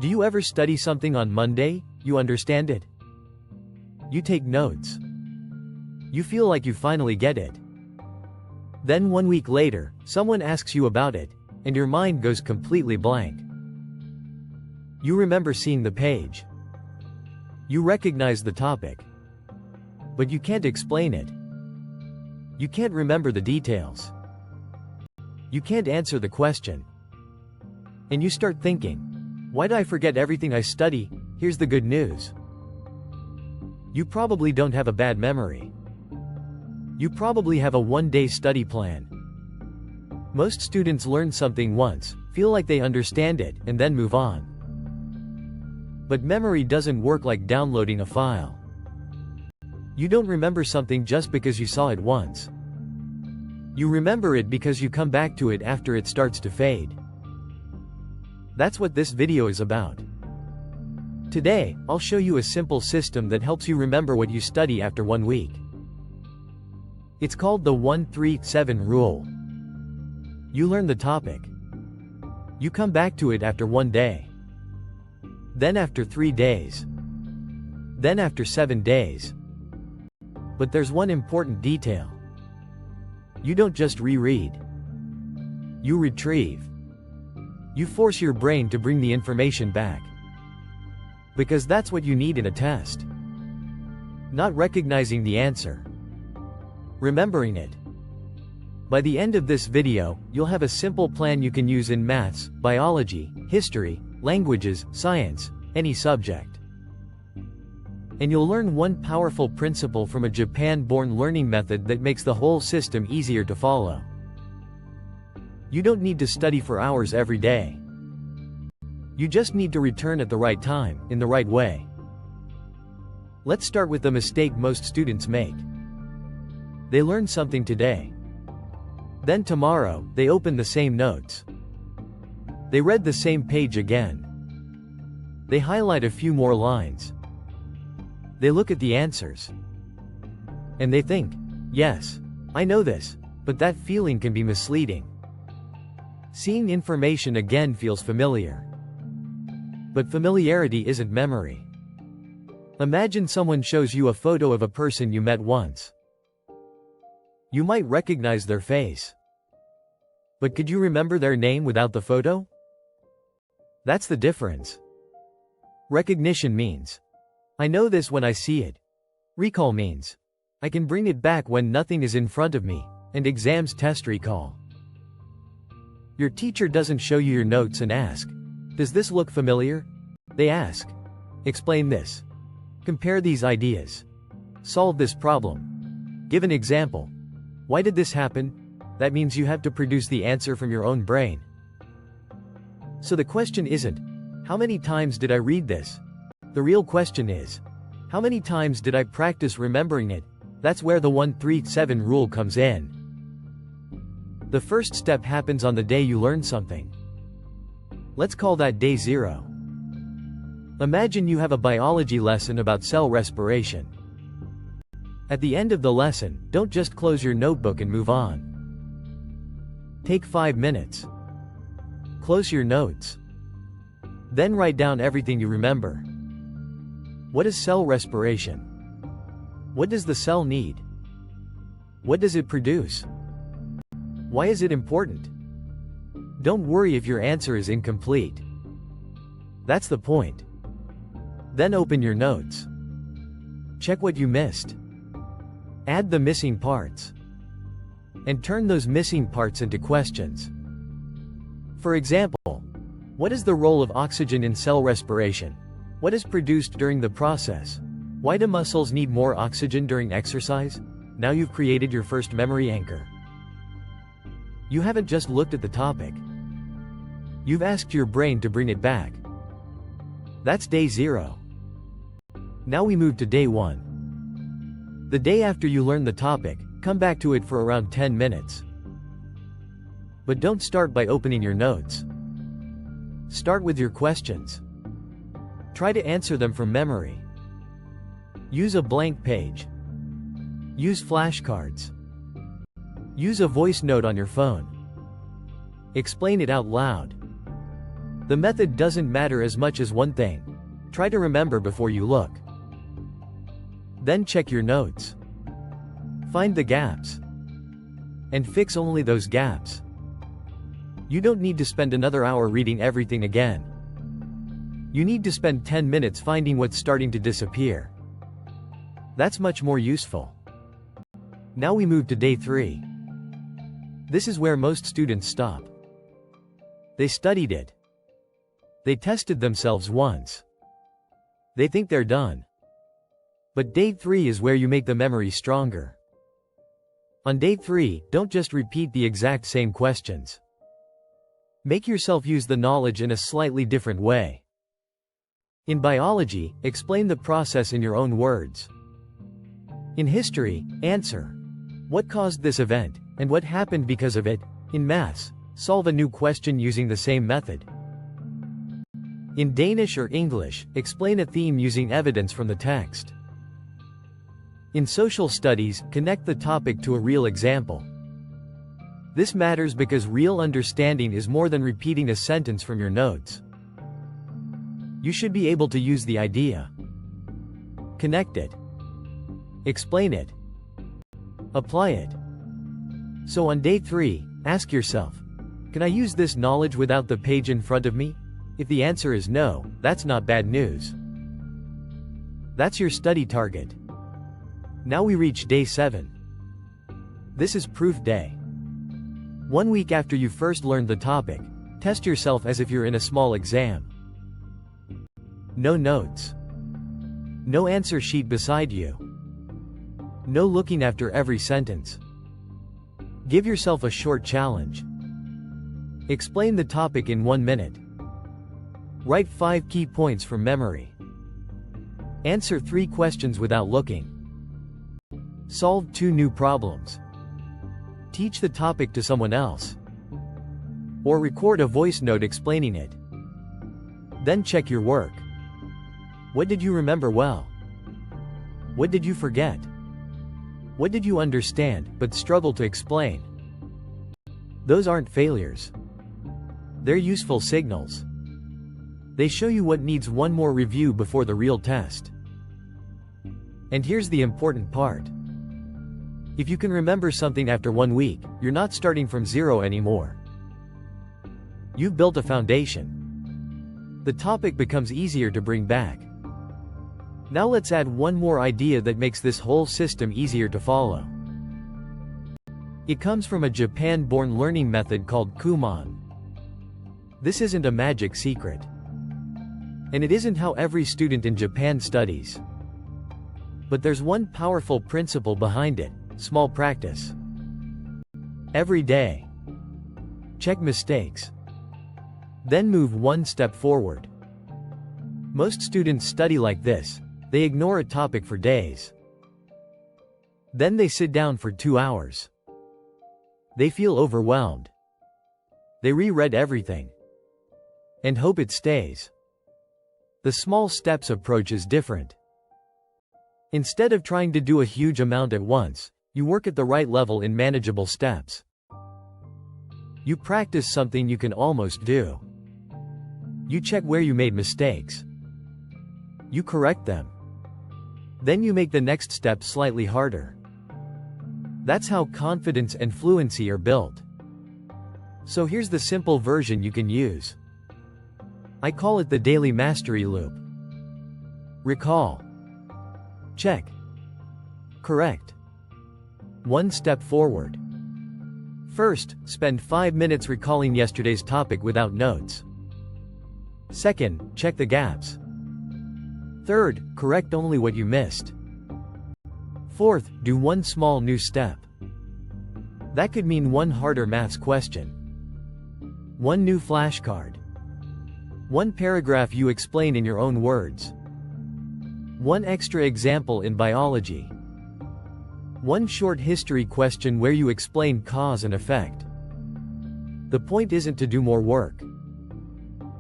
Do you ever study something on Monday, you understand it? You take notes. You feel like you finally get it. Then 1 week later, someone asks you about it, and your mind goes completely blank. You remember seeing the page. You recognize the topic. But you can't explain it. You can't remember the details. You can't answer the question. And you start thinking, why do I forget everything I study? Here's the good news. You probably don't have a bad memory. You probably have a one-day study plan. Most students learn something once, feel like they understand it, and then move on. But memory doesn't work like downloading a file. You don't remember something just because you saw it once. You remember it because you come back to it after it starts to fade. That's what this video is about. Today, I'll show you a simple system that helps you remember what you study after 1 week. It's called the 1-3-7 rule. You learn the topic. You come back to it after 1 day. Then after 3 days. Then after 7 days. But there's one important detail. You don't just reread. You retrieve. You force your brain to bring the information back. Because that's what you need in a test. Not recognizing the answer. Remembering it. By the end of this video, you'll have a simple plan you can use in maths, biology, history, languages, science, any subject. And you'll learn one powerful principle from a Japan-born learning method that makes the whole system easier to follow. You don't need to study for hours every day. You just need to return at the right time, in the right way. Let's start with the mistake most students make. They learn something today. Then tomorrow, they open the same notes. They read the same page again. They highlight a few more lines. They look at the answers. And they think, yes, I know this, but that feeling can be misleading. Seeing information again feels familiar. But familiarity isn't memory. Imagine someone shows you a photo of a person you met once. You might recognize their face. But could you remember their name without the photo? That's the difference. Recognition means, I know this when I see it. Recall means, I can bring it back when nothing is in front of me, and exams test recall. Your teacher doesn't show you your notes and ask, does this look familiar? They ask, explain this. Compare these ideas. Solve this problem. Give an example. Why did this happen? That means you have to produce the answer from your own brain. So the question isn't, how many times did I read this? The real question is, how many times did I practice remembering it? That's where the 1-3-7 rule comes in. The first step happens on the day you learn something. Let's call that day 0. Imagine you have a biology lesson about cell respiration. At the end of the lesson, don't just close your notebook and move on. Take 5 minutes. Close your notes. Then write down everything you remember. What is cell respiration? What does the cell need? What does it produce? Why is it important? Don't worry if your answer is incomplete. That's the point. Then open your notes. Check what you missed. Add the missing parts. And turn those missing parts into questions. For example, what is the role of oxygen in cell respiration? What is produced during the process? Why do muscles need more oxygen during exercise? Now you've created your first memory anchor. You haven't just looked at the topic. You've asked your brain to bring it back. That's day 0. Now we move to day 1. The day after you learn the topic, come back to it for around 10 minutes. But don't start by opening your notes. Start with your questions. Try to answer them from memory. Use a blank page. Use flashcards. Use a voice note on your phone. Explain it out loud. The method doesn't matter as much as one thing. Try to remember before you look. Then check your notes. Find the gaps. And fix only those gaps. You don't need to spend another hour reading everything again. You need to spend 10 minutes finding what's starting to disappear. That's much more useful. Now we move to day 3. This is where most students stop. They studied it. They tested themselves once. They think they're done. But day 3 is where you make the memory stronger. On day 3, don't just repeat the exact same questions. Make yourself use the knowledge in a slightly different way. In biology, explain the process in your own words. In history, answer, what caused this event, and what happened because of it? In maths, solve a new question using the same method. In Danish or English, explain a theme using evidence from the text. In social studies, connect the topic to a real example. This matters because real understanding is more than repeating a sentence from your notes. You should be able to use the idea. Connect it. Explain it. Apply it. So on day 3, ask yourself, can I use this knowledge without the page in front of me? If the answer is no, that's not bad news. That's your study target. Now we reach day 7. This is proof day. 1 week after you first learned the topic, test yourself as if you're in a small exam. No notes. No answer sheet beside you. No looking after every sentence. Give yourself a short challenge. Explain the topic in 1 minute. Write 5 key points from memory. Answer 3 questions without looking. Solve 2 new problems. Teach the topic to someone else. Or record a voice note explaining it. Then check your work. What did you remember well? What did you forget? What did you understand, but struggle to explain? Those aren't failures. They're useful signals. They show you what needs one more review before the real test. And here's the important part. If you can remember something after 1 week, you're not starting from zero anymore. You've built a foundation. The topic becomes easier to bring back. Now let's add one more idea that makes this whole system easier to follow. It comes from a Japan-born learning method called Kumon. This isn't a magic secret. And it isn't how every student in Japan studies. But there's one powerful principle behind it: small practice. Every day. Check mistakes. Then move 1 step forward. Most students study like this. They ignore a topic for days. Then they sit down for 2 hours. They feel overwhelmed. They reread everything. And hope it stays. The small steps approach is different. Instead of trying to do a huge amount at once, you work at the right level in manageable steps. You practice something you can almost do. You check where you made mistakes. You correct them. Then you make the next step slightly harder. That's how confidence and fluency are built. So here's the simple version you can use. I call it the daily mastery loop. Recall. Check. Correct. 1 step forward. First, spend 5 minutes recalling yesterday's topic without notes. Second, check the gaps. Third, correct only what you missed. Fourth, do 1 small new step. That could mean 1 harder maths question. 1 new flashcard. 1 paragraph you explain in your own words. 1 extra example in biology. 1 short history question where you explain cause and effect. The point isn't to do more work.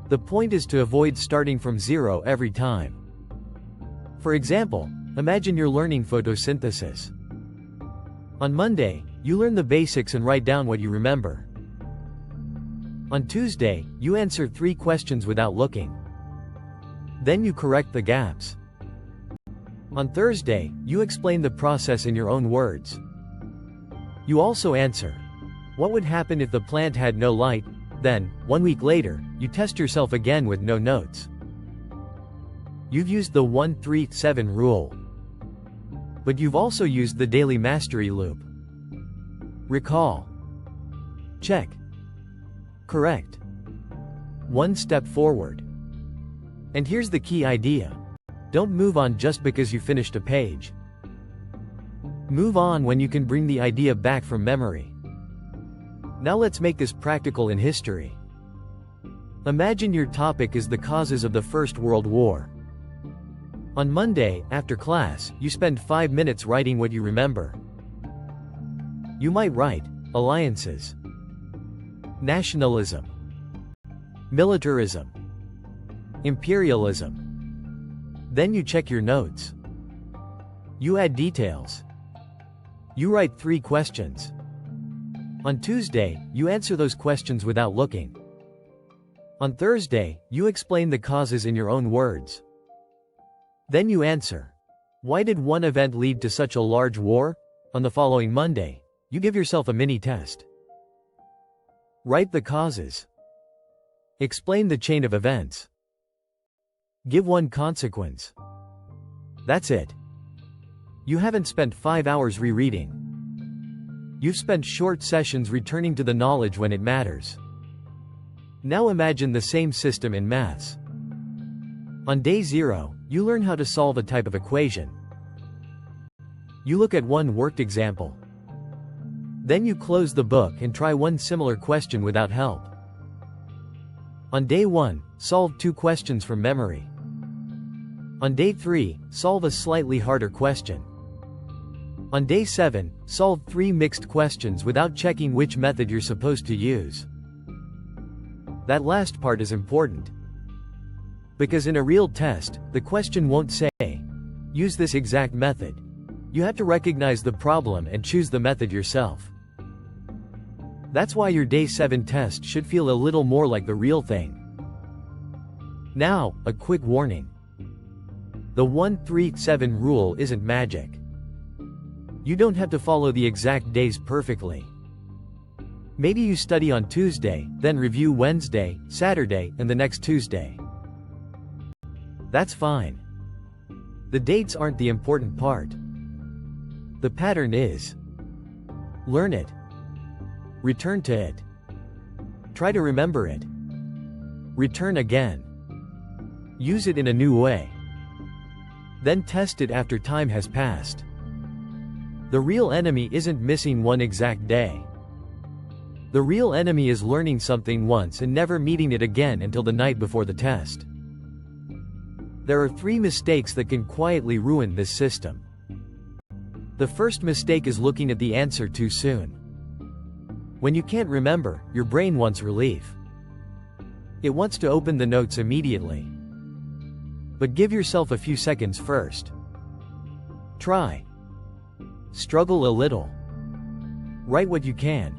The point is to avoid starting from zero every time. For example, imagine you're learning photosynthesis. On Monday, you learn the basics and write down what you remember. On Tuesday, you answer 3 questions without looking. Then you correct the gaps. On Thursday, you explain the process in your own words. You also answer, what would happen if the plant had no light? Then, 1 week later, you test yourself again with no notes. You've used the 1-3-7 rule. But you've also used the daily mastery loop. Recall. Check. Correct. One step forward. And here's the key idea. Don't move on just because you finished a page. Move on when you can bring the idea back from memory. Now let's make this practical in history. Imagine your topic is the causes of the First World War. On Monday, after class, you spend 5 minutes writing what you remember. You might write, alliances, nationalism, militarism, imperialism. Then you check your notes. You add details. You write 3 questions. On Tuesday, you answer those questions without looking. On Thursday, you explain the causes in your own words. Then you answer, why did one event lead to such a large war? On the following Monday, you give yourself a mini test. Write the causes. Explain the chain of events. Give one consequence. That's it. You haven't spent 5 hours rereading. You've spent short sessions returning to the knowledge when it matters. Now imagine the same system in maths. On day 0, you learn how to solve a type of equation. You look at one worked example. Then you close the book and try one similar question without help. On day 1, solve 2 questions from memory. On day 3, solve a slightly harder question. On day 7, solve 3 mixed questions without checking which method you're supposed to use. That last part is important. Because in a real test, the question won't say, use this exact method. You have to recognize the problem and choose the method yourself. That's why your day 7 test should feel a little more like the real thing. Now, a quick warning. The 1-3-7 rule isn't magic. You don't have to follow the exact days perfectly. Maybe you study on Tuesday, then review Wednesday, Saturday, and the next Tuesday. That's fine. The dates aren't the important part. The pattern is. Learn it. Return to it. Try to remember it. Return again. Use it in a new way. Then test it after time has passed. The real enemy isn't missing one exact day. The real enemy is learning something once and never meeting it again until the night before the test. There are 3 mistakes that can quietly ruin this system. The first mistake is looking at the answer too soon. When you can't remember, your brain wants relief. It wants to open the notes immediately. But give yourself a few seconds first. Try. Struggle a little. Write what you can.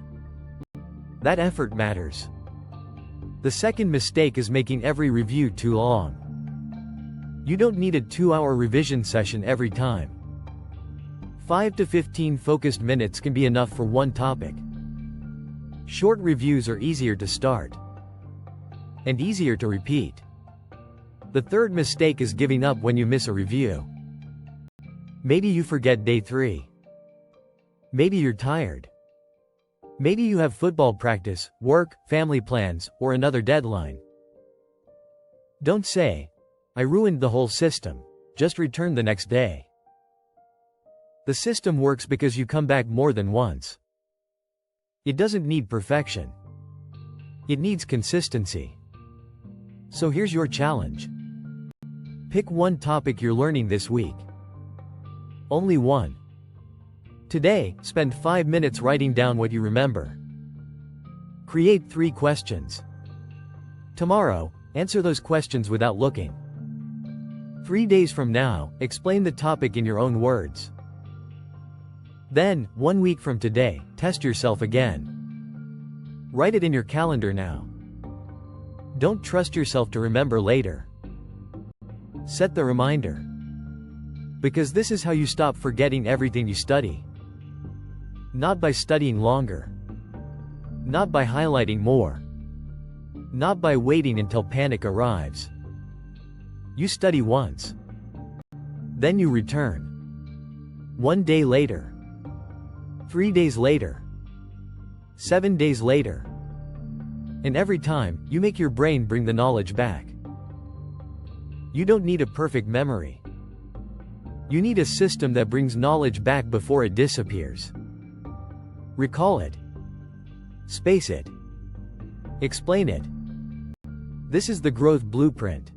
That effort matters. The second mistake is making every review too long. You don't need a 2-hour revision session every time. 5 to 15 focused minutes can be enough for one topic. Short reviews are easier to start. And easier to repeat. The third mistake is giving up when you miss a review. Maybe you forget day 3. Maybe you're tired. Maybe you have football practice, work, family plans, or another deadline. Don't say, I ruined the whole system. Just return the next day. The system works because you come back more than once. It doesn't need perfection. It needs consistency. So here's your challenge. Pick one topic you're learning this week. Only one. Today, spend 5 minutes writing down what you remember. Create 3 questions. Tomorrow, answer those questions without looking. 3 days from now, explain the topic in your own words. Then, 1 week from today, test yourself again. Write it in your calendar now. Don't trust yourself to remember later. Set the reminder. Because this is how you stop forgetting everything you study. Not by studying longer. Not by highlighting more. Not by waiting until panic arrives. You study once. Then you return. 1 day later. 3 days later. 7 days later. And every time, you make your brain bring the knowledge back. You don't need a perfect memory. You need a system that brings knowledge back before it disappears. Recall it. Space it. Explain it. This is the growth blueprint.